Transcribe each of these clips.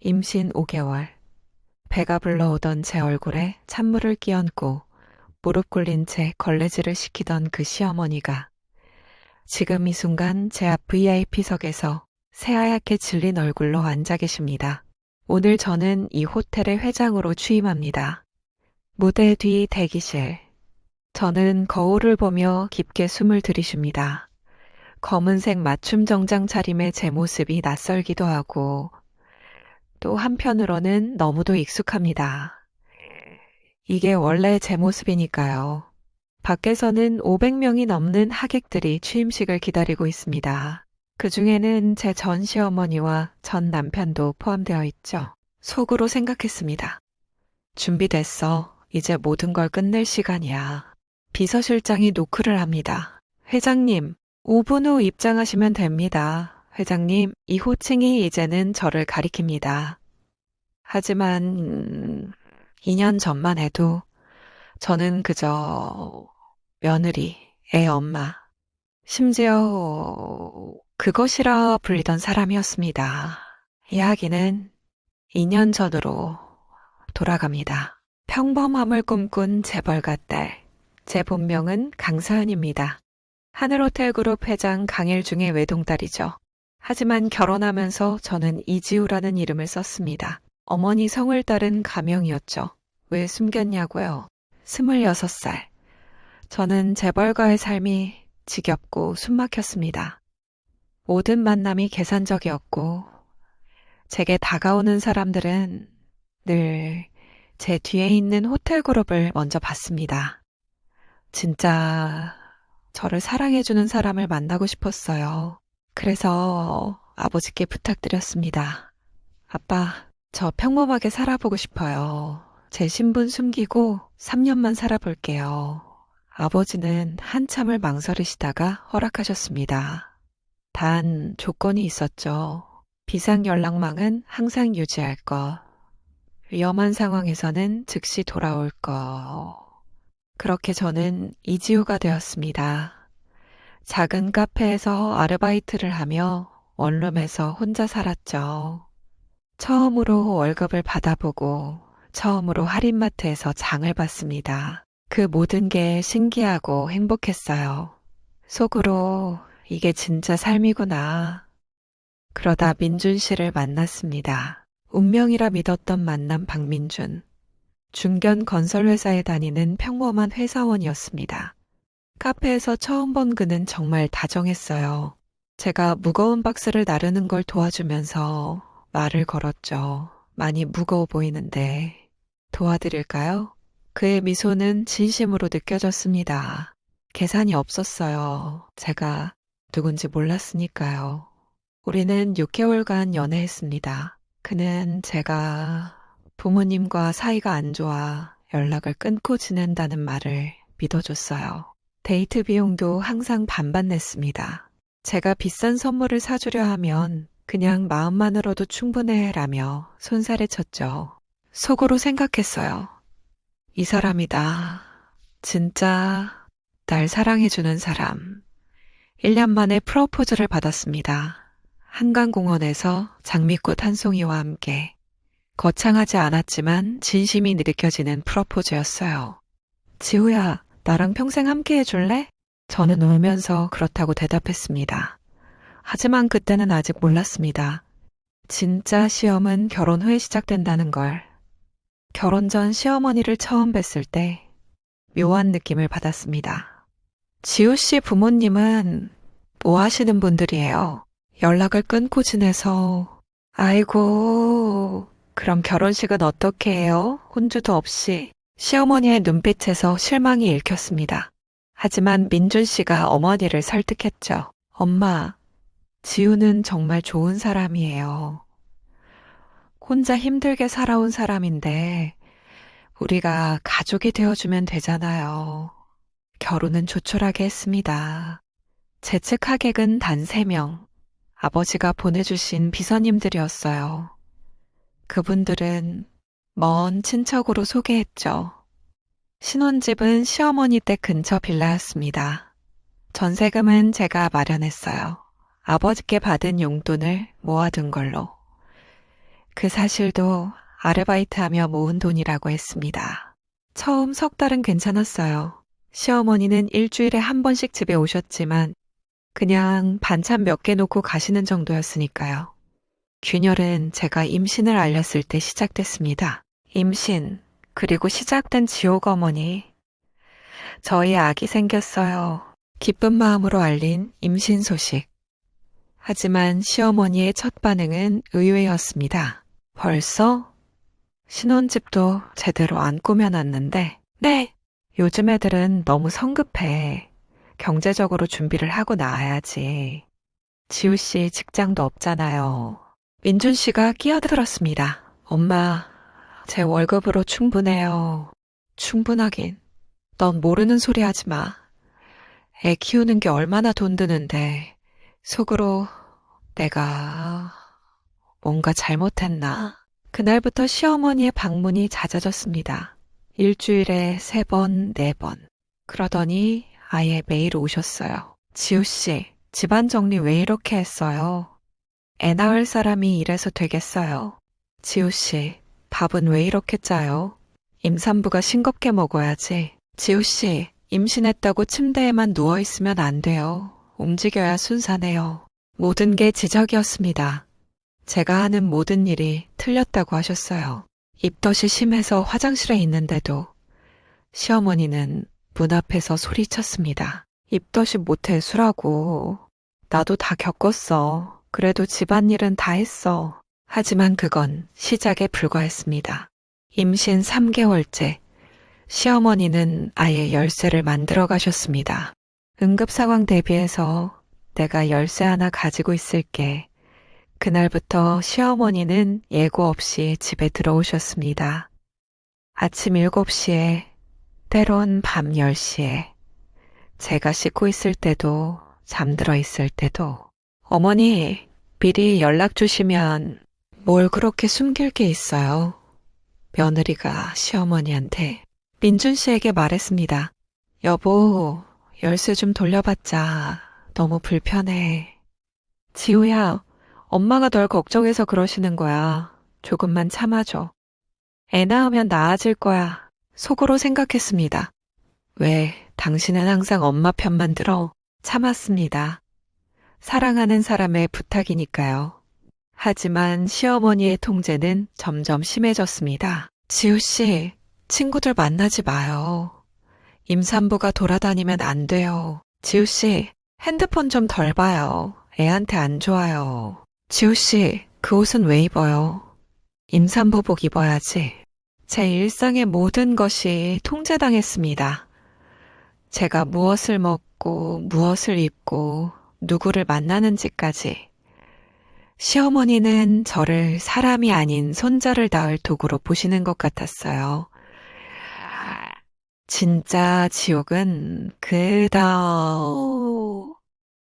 임신 5개월. 배가 불러오던 제 얼굴에 찬물을 끼얹고 무릎 꿇린 채 걸레질을 시키던 그 시어머니가 지금 이 순간 제 앞 VIP석에서 새하얗게 질린 얼굴로 앉아 계십니다. 오늘 저는 이 호텔의 회장으로 취임합니다. 무대 뒤 대기실. 저는 거울을 보며 깊게 숨을 들이쉽니다. 검은색 맞춤 정장 차림의 제 모습이 낯설기도 하고 또 한편으로는 너무도 익숙합니다. 이게 원래 제 모습이니까요. 밖에서는 500명이 넘는 하객들이 취임식을 기다리고 있습니다. 그 중에는 제 전 시어머니와 전 남편도 포함되어 있죠. 속으로 생각했습니다. 준비됐어. 이제 모든 걸 끝낼 시간이야. 비서실장이 노크를 합니다. 회장님, 5분 후 입장하시면 됩니다. 회장님, 이 호칭이 이제는 저를 가리킵니다. 하지만 2년 전만 해도 저는 그저 며느리, 애 엄마, 심지어 그것이라 불리던 사람이었습니다. 이야기는 2년 전으로 돌아갑니다. 평범함을 꿈꾼 재벌가 딸. 제 본명은 강서연입니다. 하늘호텔그룹 회장 강일중의 외동딸이죠. 하지만 결혼하면서 저는 이지우라는 이름을 썼습니다. 어머니 성을 따른 가명이었죠. 왜 숨겼냐고요? 26살. 저는 재벌가의 삶이 지겹고 숨막혔습니다. 모든 만남이 계산적이었고 제게 다가오는 사람들은 늘 제 뒤에 있는 호텔그룹을 먼저 봤습니다. 진짜 저를 사랑해주는 사람을 만나고 싶었어요. 그래서 아버지께 부탁드렸습니다. 아빠, 저 평범하게 살아보고 싶어요. 제 신분 숨기고 3년만 살아볼게요. 아버지는 한참을 망설이시다가 허락하셨습니다. 단 조건이 있었죠. 비상연락망은 항상 유지할 것. 위험한 상황에서는 즉시 돌아올 것. 그렇게 저는 이지우가 되었습니다. 작은 카페에서 아르바이트를 하며 원룸에서 혼자 살았죠. 처음으로 월급을 받아보고 처음으로 할인마트에서 장을 봤습니다. 그 모든 게 신기하고 행복했어요. 속으로 이게 진짜 삶이구나. 그러다 민준 씨를 만났습니다. 운명이라 믿었던 만남 박민준. 중견 건설회사에 다니는 평범한 회사원이었습니다. 카페에서 처음 본 그는 정말 다정했어요. 제가 무거운 박스를 나르는 걸 도와주면서 말을 걸었죠. 많이 무거워 보이는데 도와드릴까요? 그의 미소는 진심으로 느껴졌습니다. 계산이 없었어요. 제가 누군지 몰랐으니까요. 우리는 6개월간 연애했습니다. 그는 제가 부모님과 사이가 안 좋아 연락을 끊고 지낸다는 말을 믿어줬어요. 데이트 비용도 항상 반반 냈습니다. 제가 비싼 선물을 사주려 하면 그냥 마음만으로도 충분해라며 손살에 쳤죠. 속으로 생각했어요. 이 사람이다. 진짜 날 사랑해주는 사람. 1년 만에 프로포즈를 받았습니다. 한강공원에서 장미꽃 한 송이와 함께 거창하지 않았지만 진심이 느껴지는 프로포즈였어요. 지우야, 나랑 평생 함께 해줄래? 저는 울면서 그렇다고 대답했습니다. 하지만 그때는 아직 몰랐습니다. 진짜 시험은 결혼 후에 시작된다는 걸. 결혼 전 시어머니를 처음 뵀을 때 묘한 느낌을 받았습니다. 지우 씨 부모님은 뭐 하시는 분들이에요? 연락을 끊고 지내서 아이고, 그럼 결혼식은 어떻게 해요? 혼주도 없이. 시어머니의 눈빛에서 실망이 읽혔습니다. 하지만 민준 씨가 어머니를 설득했죠. 엄마, 지우는 정말 좋은 사람이에요. 혼자 힘들게 살아온 사람인데 우리가 가족이 되어주면 되잖아요. 결혼은 조촐하게 했습니다. 제 측 하객은 단 3명. 아버지가 보내주신 비서님들이었어요. 그분들은 먼 친척으로 소개했죠. 신혼집은 시어머니 댁 근처 빌라였습니다. 전세금은 제가 마련했어요. 아버지께 받은 용돈을 모아둔 걸로. 그 사실도 아르바이트하며 모은 돈이라고 했습니다. 처음 석 달은 괜찮았어요. 시어머니는 일주일에 한 번씩 집에 오셨지만 그냥 반찬 몇 개 놓고 가시는 정도였으니까요. 균열은 제가 임신을 알렸을 때 시작됐습니다. 임신, 그리고 시작된 지옥 어머니. 저희 아기 생겼어요. 기쁜 마음으로 알린 임신 소식. 하지만 시어머니의 첫 반응은 의외였습니다. 벌써? 신혼집도 제대로 안 꾸며놨는데, 네! 요즘 애들은 너무 성급해. 경제적으로 준비를 하고 나와야지. 지우 씨 직장도 없잖아요. 민준 씨가 끼어들었습니다. 엄마, 제 월급으로 충분해요. 충분하긴. 넌 모르는 소리 하지 마. 애 키우는 게 얼마나 돈 드는데 속으로 내가 뭔가 잘못했나. 그날부터 시어머니의 방문이 잦아졌습니다. 일주일에 3번, 4번. 그러더니 아예 매일 오셨어요. 지우 씨, 집안 정리 왜 이렇게 했어요? 애 낳을 사람이 이래서 되겠어요. 지우 씨, 밥은 왜 이렇게 짜요? 임산부가 싱겁게 먹어야지. 지우 씨, 임신했다고 침대에만 누워있으면 안 돼요. 움직여야 순산해요. 모든 게 지적이었습니다. 제가 하는 모든 일이 틀렸다고 하셨어요. 입덧이 심해서 화장실에 있는데도 시어머니는 문 앞에서 소리쳤습니다. 입덧이 못해 수라고. 나도 다 겪었어. 그래도 집안일은 다 했어. 하지만 그건 시작에 불과했습니다. 임신 3개월째 시어머니는 아예 열쇠를 만들어 가셨습니다. 응급 상황 대비해서 내가 열쇠 하나 가지고 있을게. 그날부터 시어머니는 예고 없이 집에 들어오셨습니다. 아침 7시에, 때론 밤 10시에, 제가 씻고 있을 때도, 잠들어 있을 때도, 어머니, 미리 연락 주시면 뭘 그렇게 숨길 게 있어요? 며느리가 시어머니한테 민준 씨에게 말했습니다. 여보, 열쇠 좀 돌려받자. 너무 불편해. 지우야, 엄마가 널 걱정해서 그러시는 거야. 조금만 참아줘. 애 낳으면 나아질 거야. 속으로 생각했습니다. 왜 당신은 항상 엄마 편만 들어? 참았습니다. 사랑하는 사람의 부탁이니까요. 하지만 시어머니의 통제는 점점 심해졌습니다. 지우 씨, 친구들 만나지 마요. 임산부가 돌아다니면 안 돼요. 지우 씨, 핸드폰 좀 덜 봐요. 애한테 안 좋아요. 지우 씨, 그 옷은 왜 입어요? 임산부복 입어야지. 제 일상의 모든 것이 통제당했습니다. 제가 무엇을 먹고, 무엇을 입고, 누구를 만나는지까지. 시어머니는 저를 사람이 아닌 손자를 낳을 도구로 보시는 것 같았어요. 진짜 지옥은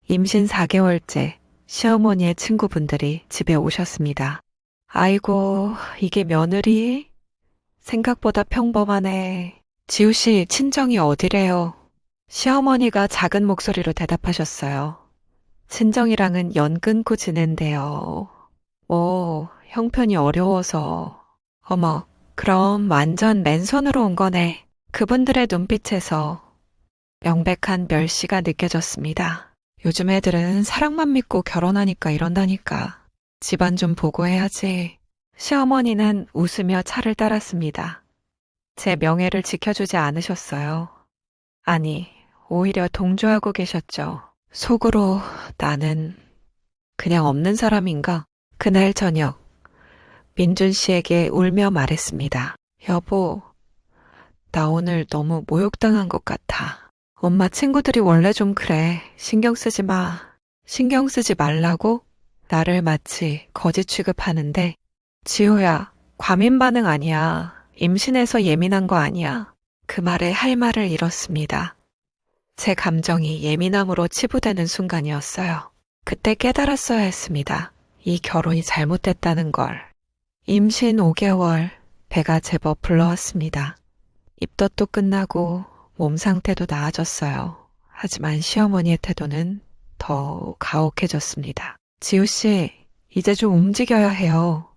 임신 4개월째 시어머니의 친구분들이 집에 오셨습니다. 아이고, 이게 며느리? 생각보다 평범하네. 지우 씨 친정이 어디래요? 시어머니가 작은 목소리로 대답하셨어요. 친정이랑은 연 끊고 지낸대요. 형편이 어려워서. 어머, 그럼 완전 맨손으로 온 거네. 그분들의 눈빛에서 명백한 멸시가 느껴졌습니다. 요즘 애들은 사랑만 믿고 결혼하니까 이런다니까. 집안 좀 보고 해야지. 시어머니는 웃으며 차를 따랐습니다. 제 명예를 지켜주지 않으셨어요. 아니, 오히려 동조하고 계셨죠. 속으로 나는 그냥 없는 사람인가? 그날 저녁 민준 씨에게 울며 말했습니다. 여보, 나 오늘 너무 모욕당한 것 같아. 엄마 친구들이 원래 좀 그래. 신경 쓰지 마. 신경 쓰지 말라고? 나를 마치 거지 취급하는데 지호야, 과민 반응 아니야. 임신해서 예민한 거 아니야. 그 말에 할 말을 잃었습니다. 제 감정이 예민함으로 치부되는 순간이었어요. 그때 깨달았어야 했습니다. 이 결혼이 잘못됐다는 걸. 임신 5개월, 배가 제법 불러왔습니다. 입덧도 끝나고 몸 상태도 나아졌어요. 하지만 시어머니의 태도는 더 가혹해졌습니다. 지우 씨, 이제 좀 움직여야 해요.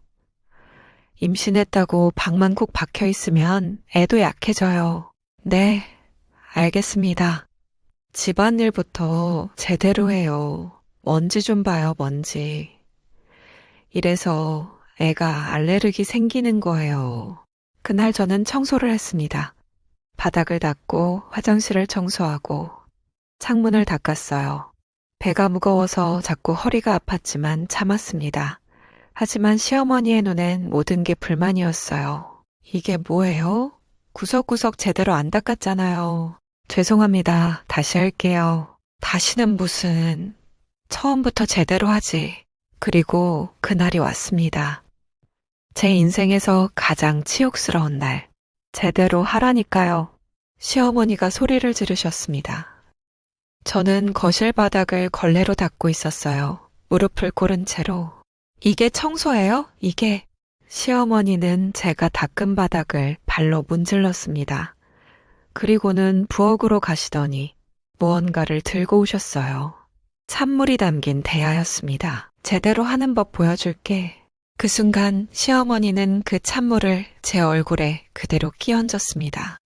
임신했다고 방만 콕 박혀 있으면 애도 약해져요. 네, 알겠습니다. 집안일부터 제대로 해요. 먼지 좀 봐요, 먼지. 이래서 애가 알레르기 생기는 거예요. 그날 저는 청소를 했습니다. 바닥을 닦고 화장실을 청소하고 창문을 닦았어요. 배가 무거워서 자꾸 허리가 아팠지만 참았습니다. 하지만 시어머니의 눈엔 모든 게 불만이었어요. 이게 뭐예요? 구석구석 제대로 안 닦았잖아요. 죄송합니다. 다시 할게요. 다시는 무슨, 처음부터 제대로 하지. 그리고 그날이 왔습니다. 제 인생에서 가장 치욕스러운 날. 제대로 하라니까요. 시어머니가 소리를 지르셨습니다. 저는 거실 바닥을 걸레로 닦고 있었어요. 무릎을 꿇은 채로. 이게 청소예요? 이게. 시어머니는 제가 닦은 바닥을 발로 문질렀습니다. 그리고는 부엌으로 가시더니 무언가를 들고 오셨어요. 찬물이 담긴 대야였습니다. 제대로 하는 법 보여줄게. 그 순간 시어머니는 그 찬물을 제 얼굴에 그대로 끼얹었습니다.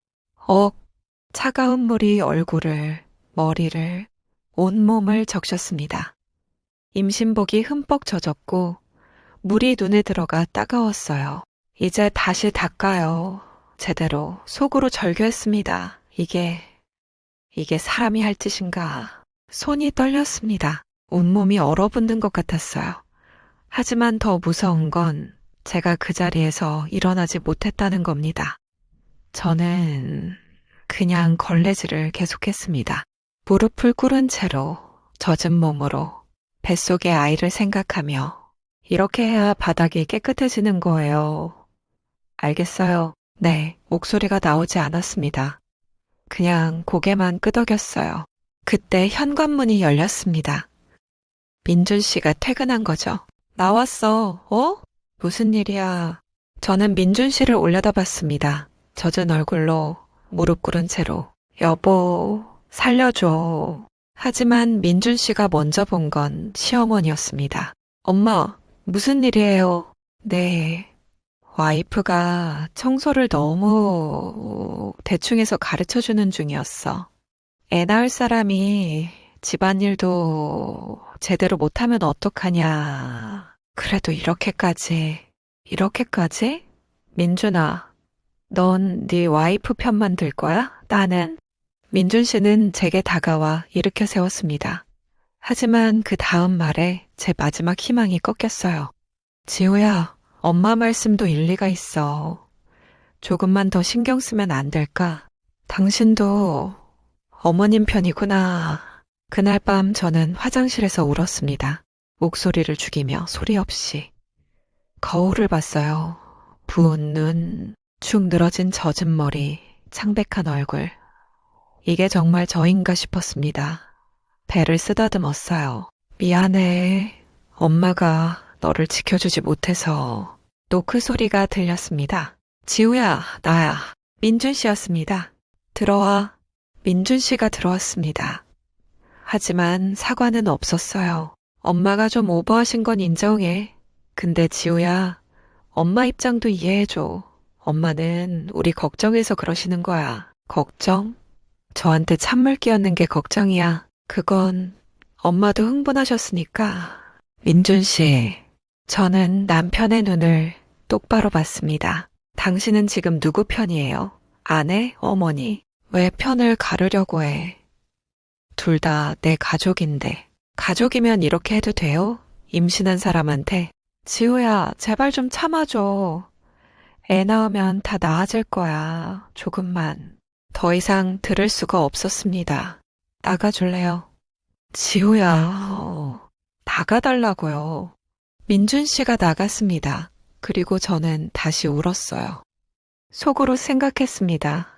차가운 물이 얼굴을, 머리를, 온몸을 적셨습니다. 임신복이 흠뻑 젖었고 물이 눈에 들어가 따가웠어요. 이제 다시 닦아요. 제대로 속으로 절규했습니다. 이게 사람이 할 짓인가. 손이 떨렸습니다. 온몸이 얼어붙는 것 같았어요. 하지만 더 무서운 건 제가 그 자리에서 일어나지 못했다는 겁니다. 저는 그냥 걸레질을 계속했습니다. 무릎을 꿇은 채로 젖은 몸으로 뱃속의 아이를 생각하며 이렇게 해야 바닥이 깨끗해지는 거예요. 알겠어요. 네, 목소리가 나오지 않았습니다. 그냥 고개만 끄덕였어요. 그때 현관문이 열렸습니다. 민준 씨가 퇴근한 거죠. 나왔어. 무슨 일이야? 저는 민준 씨를 올려다봤습니다. 젖은 얼굴로 무릎 꿇은 채로. 여보, 살려줘. 하지만 민준 씨가 먼저 본 건 시어머니였습니다. 엄마, 무슨 일이에요? 네, 와이프가 청소를 너무 대충해서 가르쳐주는 중이었어. 애 낳을 사람이 집안일도 제대로 못하면 어떡하냐. 그래도 이렇게까지? 민준아, 넌 네 와이프 편만 들 거야? 나는? 민준 씨는 제게 다가와 일으켜 세웠습니다. 하지만 그 다음 말에 제 마지막 희망이 꺾였어요. 지호야, 엄마 말씀도 일리가 있어. 조금만 더 신경 쓰면 안 될까? 당신도 어머님 편이구나. 그날 밤 저는 화장실에서 울었습니다. 목소리를 죽이며 소리 없이. 거울을 봤어요. 부은 눈, 축 늘어진 젖은 머리, 창백한 얼굴. 이게 정말 저인가 싶었습니다. 배를 쓰다듬었어요. 미안해. 엄마가 너를 지켜주지 못해서. 노크 소리가 들렸습니다. 지우야, 나야. 민준 씨였습니다. 들어와. 민준 씨가 들어왔습니다. 하지만 사과는 없었어요. 엄마가 좀 오버하신 건 인정해. 근데 지우야, 엄마 입장도 이해해줘. 엄마는 우리 걱정해서 그러시는 거야. 걱정? 저한테 찬물 끼얹는 게 걱정이야. 그건 엄마도 흥분하셨으니까. 민준 씨, 저는 남편의 눈을 똑바로 봤습니다. 당신은 지금 누구 편이에요? 아내, 어머니? 왜 편을 가르려고 해? 둘 다 내 가족인데. 가족이면 이렇게 해도 돼요? 임신한 사람한테. 지호야, 제발 좀 참아줘. 애 낳으면 다 나아질 거야. 조금만. 더 이상 들을 수가 없었습니다. 나가줄래요? 지호야, 나가달라고요. 민준 씨가 나갔습니다. 그리고 저는 다시 울었어요. 속으로 생각했습니다.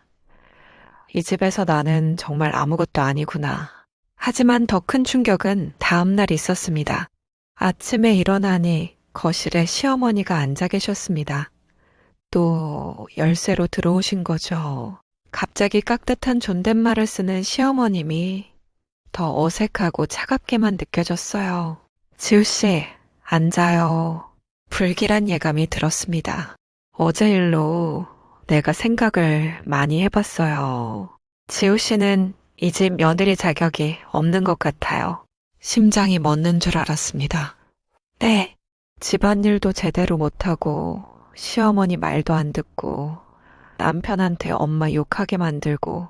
이 집에서 나는 정말 아무것도 아니구나. 하지만 더 큰 충격은 다음 날 있었습니다. 아침에 일어나니 거실에 시어머니가 앉아 계셨습니다. 또 열쇠로 들어오신 거죠. 갑자기 깍듯한 존댓말을 쓰는 시어머님이 더 어색하고 차갑게만 느껴졌어요. 지우 씨, 앉아요. 불길한 예감이 들었습니다. 어제 일로 내가 생각을 많이 해봤어요. 지우 씨는 이 집 며느리 자격이 없는 것 같아요. 심장이 멎는 줄 알았습니다. 네. 집안일도 제대로 못하고, 시어머니 말도 안 듣고, 남편한테 엄마 욕하게 만들고,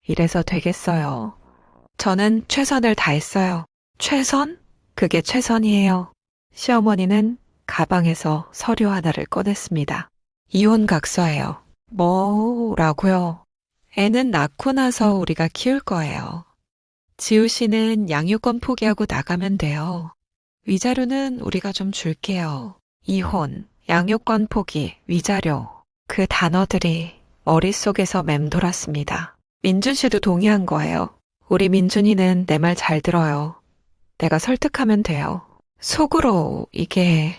이래서 되겠어요. 저는 최선을 다했어요. 최선? 그게 최선이에요. 시어머니는 가방에서 서류 하나를 꺼냈습니다. 이혼 각서예요. 뭐라고요? 애는 낳고 나서 우리가 키울 거예요. 지우 씨는 양육권 포기하고 나가면 돼요. 위자료는 우리가 좀 줄게요. 이혼, 양육권 포기, 위자료. 그 단어들이 머릿속에서 맴돌았습니다. 민준 씨도 동의한 거예요. 우리 민준이는 내 말 잘 들어요. 내가 설득하면 돼요. 속으로 이게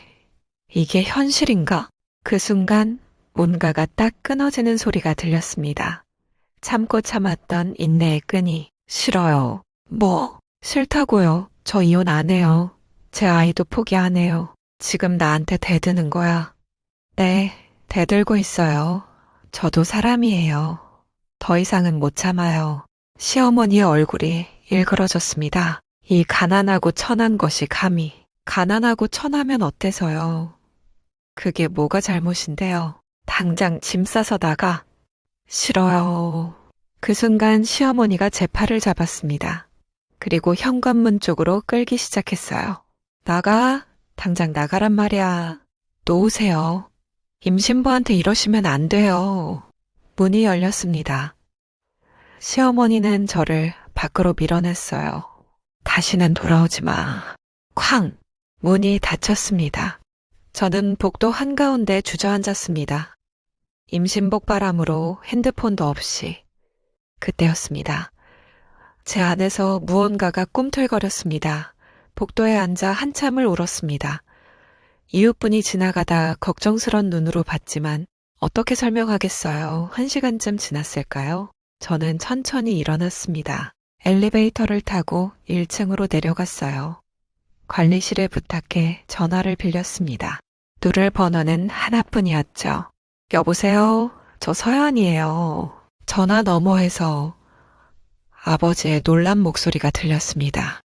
현실인가? 그 순간 뭔가가 딱 끊어지는 소리가 들렸습니다. 참고 참았던 인내의 끈이. 싫어요. 뭐? 싫다고요. 저 이혼 안 해요. 제 아이도 포기 안 해요. 지금 나한테 대드는 거야. 네, 대들고 있어요. 저도 사람이에요. 더 이상은 못 참아요. 시어머니의 얼굴이 일그러졌습니다. 이 가난하고 천한 것이 감히. 가난하고 천하면 어때서요? 그게 뭐가 잘못인데요? 당장 짐 싸서 나가. 싫어요. 그 순간 시어머니가 제 팔을 잡았습니다. 그리고 현관문 쪽으로 끌기 시작했어요. 나가. 당장 나가란 말이야. 놓으세요. 임신부한테 이러시면 안 돼요. 문이 열렸습니다. 시어머니는 저를 밖으로 밀어냈어요. 다시는 돌아오지 마. 쾅! 문이 닫혔습니다. 저는 복도 한가운데 주저앉았습니다. 임신복 바람으로 핸드폰도 없이. 그때였습니다. 제 안에서 무언가가 꿈틀거렸습니다. 복도에 앉아 한참을 울었습니다. 이웃분이 지나가다 걱정스런 눈으로 봤지만 어떻게 설명하겠어요. 1시간쯤 지났을까요? 저는 천천히 일어났습니다. 엘리베이터를 타고 1층으로 내려갔어요. 관리실에 부탁해 전화를 빌렸습니다. 누를 번호는 하나뿐이었죠. 여보세요? 저 서연이에요. 전화 너머에서 아버지의 놀란 목소리가 들렸습니다.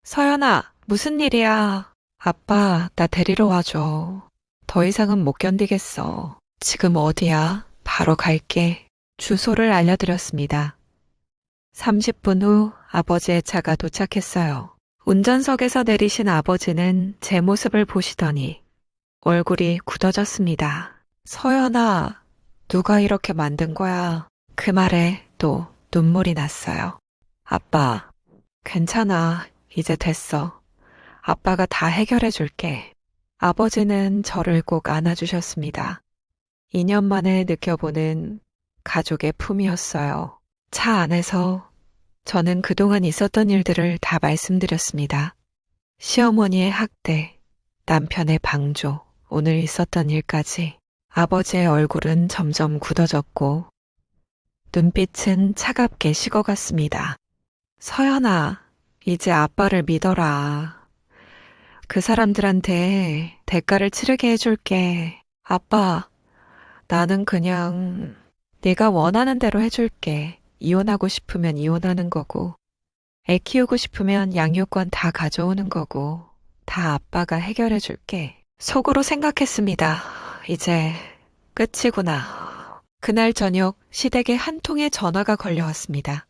서연아, 무슨 일이야? 아빠, 나 데리러 와줘. 더 이상은 못 견디겠어. 지금 어디야? 바로 갈게. 주소를 알려드렸습니다. 30분 후 아버지의 차가 도착했어요. 운전석에서 내리신 아버지는 제 모습을 보시더니 얼굴이 굳어졌습니다. 서연아, 누가 이렇게 만든 거야? 그 말에 또 눈물이 났어요. 아빠, 괜찮아. 이제 됐어. 아빠가 다 해결해 줄게. 아버지는 저를 꼭 안아주셨습니다. 2년 만에 느껴보는 가족의 품이었어요. 차 안에서 저는 그동안 있었던 일들을 다 말씀드렸습니다. 시어머니의 학대, 남편의 방조, 오늘 있었던 일까지. 아버지의 얼굴은 점점 굳어졌고 눈빛은 차갑게 식어갔습니다. 서연아, 이제 아빠를 믿어라. 그 사람들한테 대가를 치르게 해줄게. 아빠, 나는 그냥 네가 원하는 대로 해줄게. 이혼하고 싶으면 이혼하는 거고, 애 키우고 싶으면 양육권 다 가져오는 거고, 다 아빠가 해결해줄게. 속으로 생각했습니다. 이제 끝이구나. 그날 저녁 시댁에 한 통의 전화가 걸려왔습니다.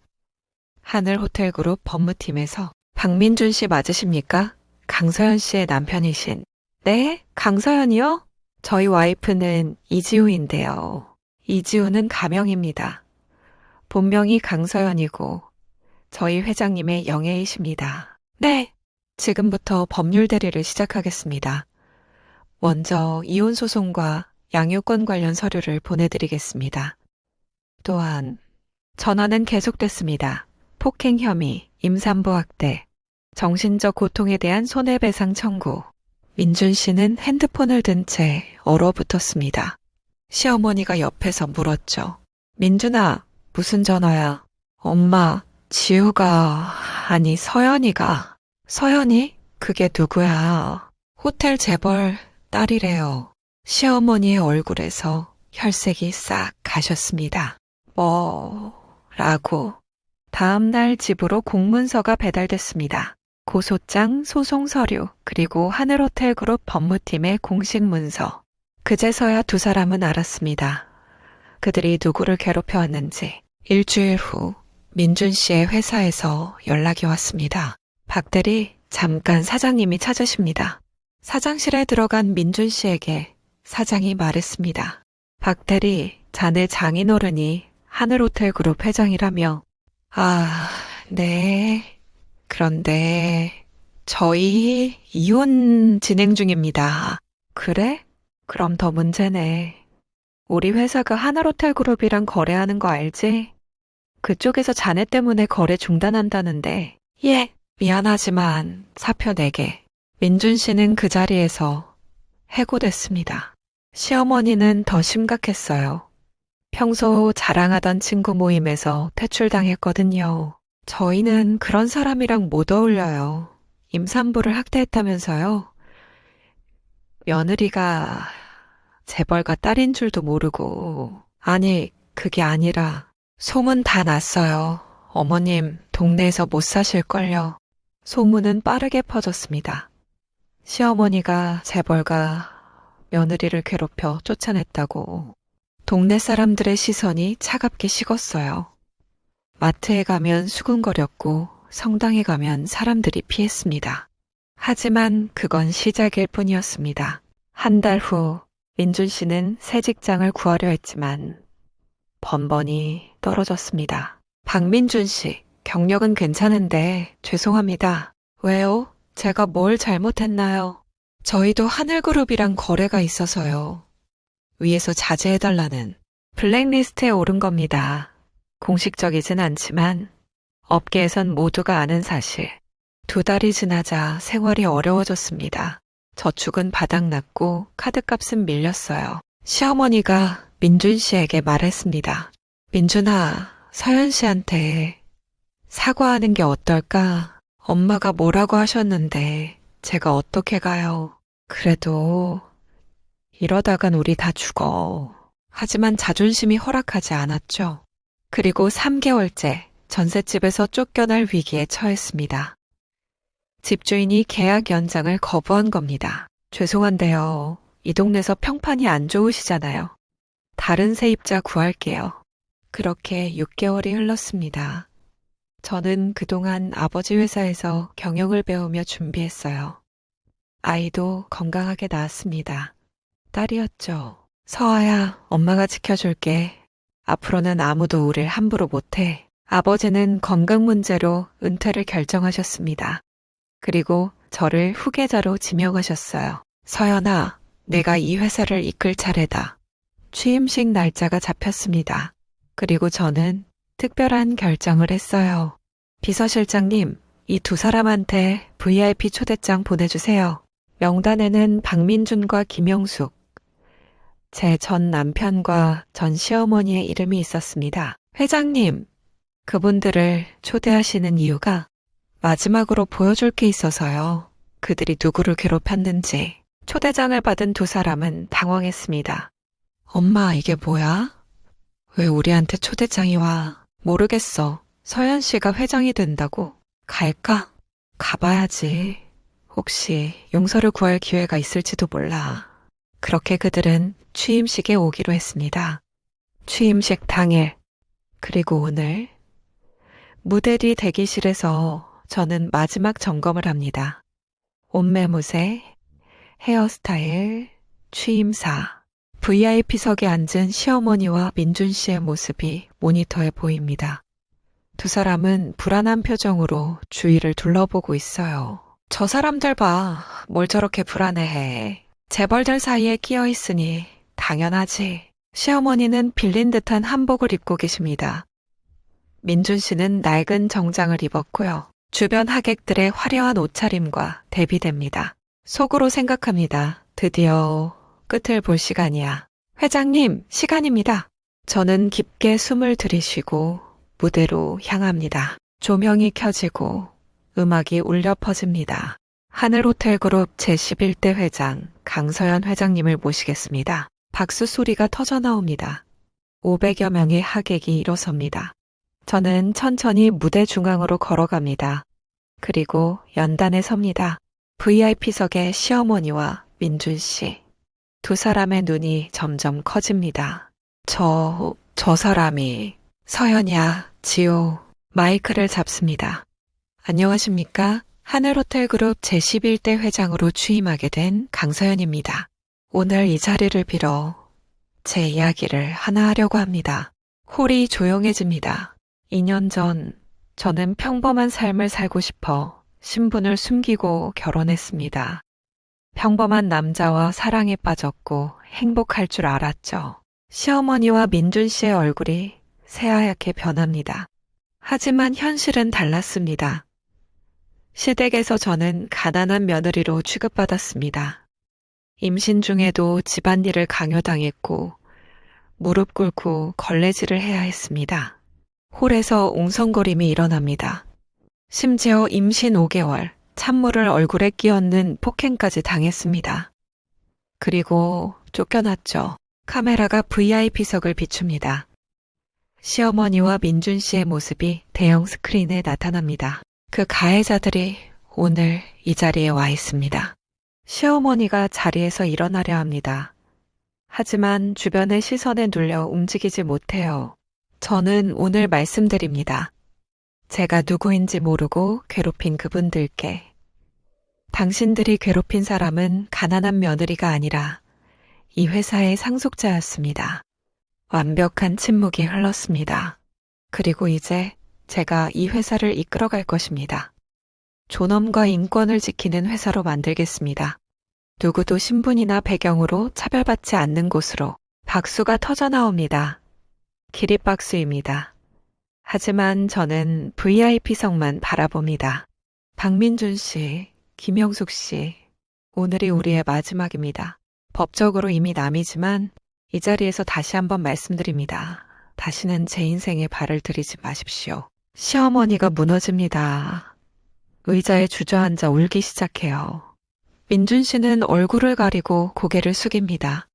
하늘호텔그룹 법무팀에서 박민준 씨 맞으십니까? 강서연 씨의 남편이신. 네? 강서연이요? 저희 와이프는 이지우인데요. 이지우는 가명입니다. 본명이 강서연이고 저희 회장님의 영애이십니다. 네, 지금부터 법률 대리를 시작하겠습니다. 먼저 이혼 소송과 양육권 관련 서류를 보내드리겠습니다. 또한 전화는 계속됐습니다. 폭행 혐의, 임산부 학대, 정신적 고통에 대한 손해배상 청구. 민준 씨는 핸드폰을 든 채 얼어붙었습니다. 시어머니가 옆에서 물었죠. 민준아, 무슨 전화야? 엄마, 지우가, 아니 서연이가. 서연이? 그게 누구야? 호텔 재벌 딸이래요. 시어머니의 얼굴에서 혈색이 싹 가셨습니다. 뭐라고? 다음날 집으로 공문서가 배달됐습니다. 고소장, 소송 서류, 그리고 하늘호텔그룹 법무팀의 공식 문서. 그제서야 두 사람은 알았습니다. 그들이 누구를 괴롭혀왔는지. 일주일 후 민준 씨의 회사에서 연락이 왔습니다. 박 대리, 잠깐 사장님이 찾으십니다. 사장실에 들어간 민준 씨에게 사장이 말했습니다. 박 대리, 자네 장인어른이 하늘호텔그룹 회장이라며. 아, 네. 그런데 저희 이혼 진행 중입니다. 그래? 그럼 더 문제네. 우리 회사가 하늘호텔그룹이랑 거래하는 거 알지? 그쪽에서 자네 때문에 거래 중단한다는데. 예, 미안하지만 사표 4개. 민준 씨는 그 자리에서 해고됐습니다. 시어머니는 더 심각했어요. 평소 자랑하던 친구 모임에서 퇴출당했거든요. 저희는 그런 사람이랑 못 어울려요. 임산부를 학대했다면서요? 며느리가 재벌가 딸인 줄도 모르고. 아니, 그게 아니라 소문 다 났어요. 어머님, 동네에서 못 사실걸요. 소문은 빠르게 퍼졌습니다. 시어머니가 재벌가 며느리를 괴롭혀 쫓아냈다고. 동네 사람들의 시선이 차갑게 식었어요. 마트에 가면 수군거렸고 성당에 가면 사람들이 피했습니다. 하지만 그건 시작일 뿐이었습니다. 한 달 후 민준 씨는 새 직장을 구하려 했지만 번번이 떨어졌습니다. 박민준 씨, 경력은 괜찮은데 죄송합니다. 왜요? 제가 뭘 잘못했나요? 저희도 하늘그룹이랑 거래가 있어서요. 위에서 자제해달라는 블랙리스트에 오른 겁니다. 공식적이진 않지만 업계에선 모두가 아는 사실. 2달이 지나자 생활이 어려워졌습니다. 저축은 바닥났고 카드값은 밀렸어요. 시어머니가 민준 씨에게 말했습니다. 민준아, 서연 씨한테 사과하는 게 어떨까? 엄마가 뭐라고 하셨는데 제가 어떻게 가요? 그래도 이러다간 우리 다 죽어. 하지만 자존심이 허락하지 않았죠. 그리고 3개월째 전셋집에서 쫓겨날 위기에 처했습니다. 집주인이 계약 연장을 거부한 겁니다. 죄송한데요. 이 동네에서 평판이 안 좋으시잖아요. 다른 세입자 구할게요. 그렇게 6개월이 흘렀습니다. 저는 그동안 아버지 회사에서 경영을 배우며 준비했어요. 아이도 건강하게 낳았습니다. 딸이었죠. 서아야, 엄마가 지켜줄게. 앞으로는 아무도 우릴 함부로 못해. 아버지는 건강 문제로 은퇴를 결정하셨습니다. 그리고 저를 후계자로 지명하셨어요. 서연아, 내가 이 회사를 이끌 차례다. 취임식 날짜가 잡혔습니다. 그리고 저는 특별한 결정을 했어요. 비서실장님, 이 2사람한테 VIP 초대장 보내주세요. 명단에는 박민준과 김영숙, 제 전 남편과 전 시어머니의 이름이 있었습니다. 회장님, 그분들을 초대하시는 이유가 마지막으로 보여줄 게 있어서요. 그들이 누구를 괴롭혔는지. 초대장을 받은 2사람은 당황했습니다. 엄마, 이게 뭐야? 왜 우리한테 초대장이 와? 모르겠어. 서연 씨가 회장이 된다고? 갈까? 가봐야지. 혹시 용서를 구할 기회가 있을지도 몰라. 그렇게 그들은 취임식에 오기로 했습니다. 취임식 당일, 그리고 오늘 무대 뒤 대기실에서 저는 마지막 점검을 합니다. 옷매무새, 헤어스타일, 취임사, VIP석에 앉은 시어머니와 민준 씨의 모습이 모니터에 보입니다. 2사람은 불안한 표정으로 주위를 둘러보고 있어요. 저 사람들 봐. 뭘 저렇게 불안해해. 재벌들 사이에 끼어 있으니 당연하지. 시어머니는 빌린 듯한 한복을 입고 계십니다. 민준 씨는 낡은 정장을 입었고요. 주변 하객들의 화려한 옷차림과 대비됩니다. 속으로 생각합니다. 드디어 끝을 볼 시간이야. 회장님, 시간입니다. 저는 깊게 숨을 들이쉬고 무대로 향합니다. 조명이 켜지고 음악이 울려 퍼집니다. 하늘호텔그룹 제11대 회장 강서연 회장님을 모시겠습니다. 박수 소리가 터져 나옵니다. 500여 명의 하객이 일어섭니다. 저는 천천히 무대 중앙으로 걸어갑니다. 그리고 연단에 섭니다. VIP석에 시어머니와 민준 씨. 두 사람의 눈이 점점 커집니다. 저 사람이 서연이야, 지호. 마이크를 잡습니다. 안녕하십니까? 하늘호텔그룹 제11대 회장으로 취임하게 된 강서연입니다. 오늘 이 자리를 빌어 제 이야기를 하나 하려고 합니다. 홀이 조용해집니다. 2년 전 저는 평범한 삶을 살고 싶어 신분을 숨기고 결혼했습니다. 평범한 남자와 사랑에 빠졌고 행복할 줄 알았죠. 시어머니와 민준 씨의 얼굴이 새하얗게 변합니다. 하지만 현실은 달랐습니다. 시댁에서 저는 가난한 며느리로 취급받았습니다. 임신 중에도 집안일을 강요당했고 무릎 꿇고 걸레질을 해야 했습니다. 홀에서 웅성거림이 일어납니다. 심지어 임신 5개월, 찬물을 얼굴에 끼얹는 폭행까지 당했습니다. 그리고 쫓겨났죠. 카메라가 VIP석을 비춥니다. 시어머니와 민준 씨의 모습이 대형 스크린에 나타납니다. 그 가해자들이 오늘 이 자리에 와 있습니다. 시어머니가 자리에서 일어나려 합니다. 하지만 주변의 시선에 눌려 움직이지 못해요. 저는 오늘 말씀드립니다. 제가 누구인지 모르고 괴롭힌 그분들께. 당신들이 괴롭힌 사람은 가난한 며느리가 아니라 이 회사의 상속자였습니다. 완벽한 침묵이 흘렀습니다. 그리고 이제 제가 이 회사를 이끌어갈 것입니다. 존엄과 인권을 지키는 회사로 만들겠습니다. 누구도 신분이나 배경으로 차별받지 않는 곳으로. 박수가 터져 나옵니다. 기립박수입니다. 하지만 저는 VIP석만 바라봅니다. 박민준 씨, 김영숙 씨, 오늘이 우리의 마지막입니다. 법적으로 이미 남이지만 이 자리에서 다시 한번 말씀드립니다. 다시는 제 인생에 발을 들이지 마십시오. 시어머니가 무너집니다. 의자에 주저앉아 울기 시작해요. 민준 씨는 얼굴을 가리고 고개를 숙입니다.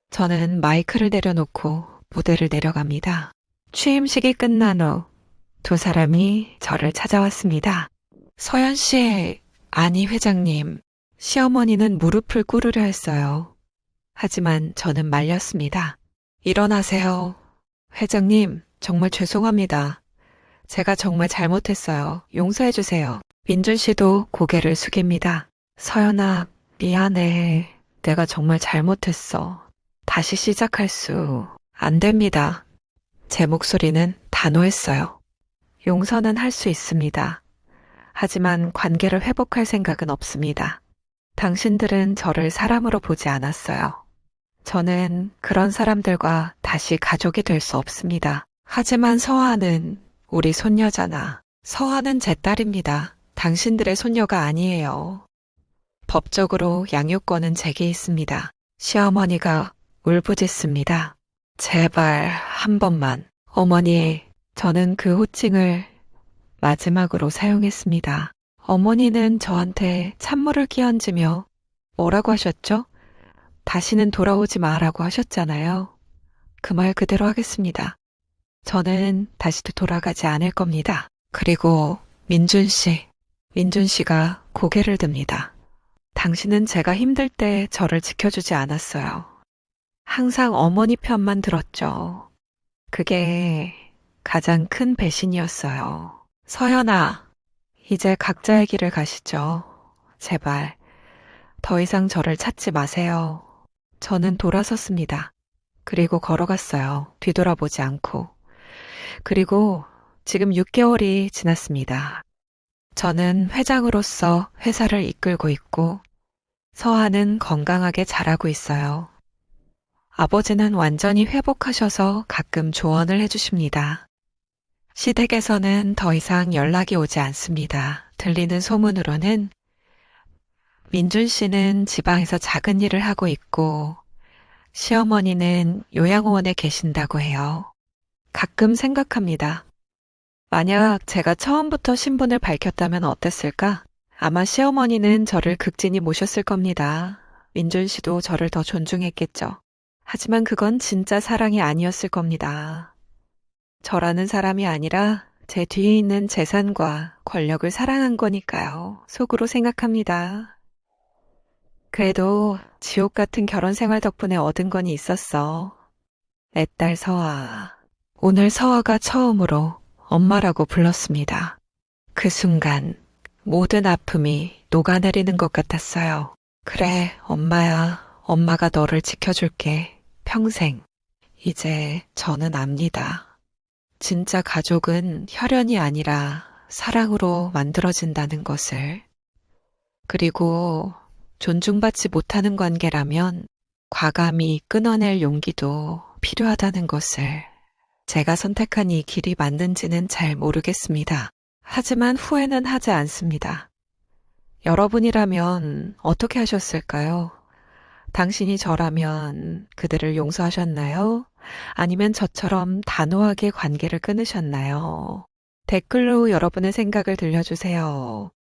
저는 마이크를 내려놓고 무대를 내려갑니다. 취임식이 끝난 후 두 사람이 저를 찾아왔습니다. 서연 씨, 아니 회장님. 시어머니는 무릎을 꿇으려 했어요. 하지만 저는 말렸습니다. 일어나세요. 회장님, 정말 죄송합니다. 제가 정말 잘못했어요. 용서해 주세요. 민준 씨도 고개를 숙입니다. 서연아, 미안해. 내가 정말 잘못했어. 다시 시작할 수 안 됩니다. 제 목소리는 단호했어요. 용서는 할 수 있습니다. 하지만 관계를 회복할 생각은 없습니다. 당신들은 저를 사람으로 보지 않았어요. 저는 그런 사람들과 다시 가족이 될 수 없습니다. 하지만 서아는 우리 손녀잖아. 서아는 제 딸입니다. 당신들의 손녀가 아니에요. 법적으로 양육권은 제게 있습니다. 시어머니가 울부짖습니다. 제발 한 번만. 어머니, 저는 그 호칭을 마지막으로 사용했습니다. 어머니는 저한테 찬물을 끼얹으며 뭐라고 하셨죠? 다시는 돌아오지 마라고 하셨잖아요. 그 말 그대로 하겠습니다. 저는 다시 돌아가지 않을 겁니다. 그리고 민준 씨가 고개를 듭니다. 당신은 제가 힘들 때 저를 지켜주지 않았어요. 항상 어머니 편만 들었죠. 그게 가장 큰 배신이었어요. 서연아, 이제 각자의 길을 가시죠. 제발, 더 이상 저를 찾지 마세요. 저는 돌아섰습니다. 그리고 걸어갔어요. 뒤돌아보지 않고. 그리고 지금 6개월이 지났습니다. 저는 회장으로서 회사를 이끌고 있고, 서아는 건강하게 자라고 있어요. 아버지는 완전히 회복하셔서 가끔 조언을 해주십니다. 시댁에서는 더 이상 연락이 오지 않습니다. 들리는 소문으로는 민준 씨는 지방에서 작은 일을 하고 있고 시어머니는 요양원에 계신다고 해요. 가끔 생각합니다. 만약 제가 처음부터 신분을 밝혔다면 어땠을까? 아마 시어머니는 저를 극진히 모셨을 겁니다. 민준 씨도 저를 더 존중했겠죠. 하지만 그건 진짜 사랑이 아니었을 겁니다. 저라는 사람이 아니라 제 뒤에 있는 재산과 권력을 사랑한 거니까요. 속으로 생각합니다. 그래도 지옥 같은 결혼 생활 덕분에 얻은 건 있었어. 내 딸 서아. 오늘 서아가 처음으로 엄마라고 불렀습니다. 그 순간 모든 아픔이 녹아내리는 것 같았어요. 그래, 엄마야. 엄마가 너를 지켜줄게. 평생. 이제 저는 압니다. 진짜 가족은 혈연이 아니라 사랑으로 만들어진다는 것을. 그리고 존중받지 못하는 관계라면 과감히 끊어낼 용기도 필요하다는 것을. 제가 선택한 이 길이 맞는지는 잘 모르겠습니다. 하지만 후회는 하지 않습니다. 여러분이라면 어떻게 하셨을까요? 당신이 저라면 그들을 용서하셨나요? 아니면 저처럼 단호하게 관계를 끊으셨나요? 댓글로 여러분의 생각을 들려주세요.